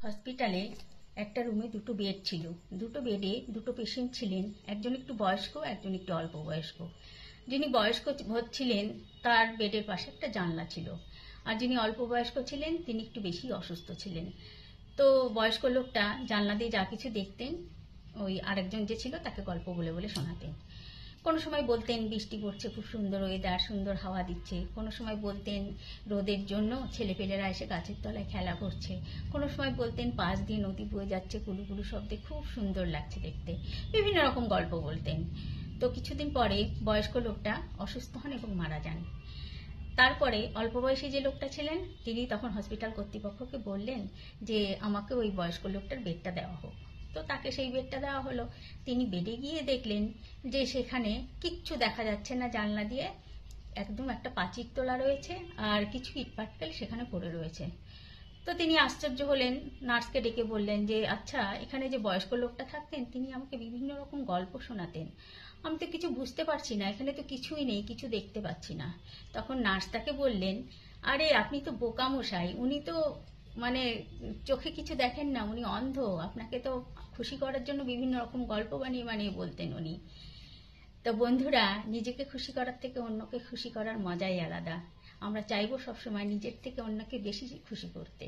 হসপিটালে একটা রুমে দুটো বেড ছিল। দুটো বেডে দুটো পেশেন্ট ছিলেন, একজন একটু বয়স্ক, একজন একটু অল্প বয়স্ক। যিনি বয়স্ক ছিলেন তার বেডের পাশে একটা জানলা ছিল, আর যিনি অল্প বয়স্ক ছিলেন তিনি একটু বেশি অসুস্থ ছিলেন। তো বয়স্ক লোকটা জানলা দিয়ে যা কিছু দেখতেন ওই আরেকজন যে ছিল তাকে গল্প বলে বলে শোনাতেন। কোনো সময় বলতেন বৃষ্টি পড়ছে, খুব সুন্দর ওয়েদার, সুন্দর হাওয়া দিচ্ছে। কোনো সময় বলতেন রোদের জন্য ছেলেপেলেরা এসে গাছের তলায় খেলা করছে। কোনো সময় বলতেন পাশ দিয়ে নদী বয়ে যাচ্ছে, কুলুকুলু শব্দে, খুব সুন্দর লাগছে দেখতে। বিভিন্ন রকম গল্প বলতেন। তো কিছুদিন পরে বয়স্ক লোকটা অসুস্থ হন এবং মারা যান। তারপরে অল্প বয়সী যে লোকটা ছিলেন তিনি তখন হসপিটাল কর্তৃপক্ষকে বললেন যে আমাকে ওই বয়স্ক লোকটার বেডটা দেওয়া হোক। তো তাকে সেই বেডটা দেওয়া হলো। তিনি বেডে গিয়ে দেখলেন যে সেখানে কিচ্ছু দেখা যাচ্ছে না জানলা দিয়ে, একদম একটা পাঁচির তোলা রয়েছে আর কিছু ইটপাটকেল সেখানে পড়ে রয়েছে। তো তিনি আশ্চর্য হলেন, নার্সকে ডেকে বললেন যে আচ্ছা, এখানে যে বয়স্ক লোকটা থাকতেন তিনি আমাকে বিভিন্ন রকম গল্প শোনাতেন, আমি তো কিছু বুঝতে পারছি না, এখানে তো কিছুই নেই, কিছু দেখতে পাচ্ছি না। তখন নার্স তাকে বললেন, আরে আপনি তো বোকা মশাই, উনি তো মানে চোখে কিছু দেখেন না, উনি অন্ধ, আপনাকে তো খুশি করার জন্য বিভিন্ন রকম গল্প বানিয়ে বানিয়ে বলতেন উনি। তো বন্ধুরা, নিজেকে খুশি করার থেকে অন্যকে খুশি করার মজাই আলাদা। আমরা চাইবো সবসময় নিজের থেকে অন্যকে বেশি খুশি করতে।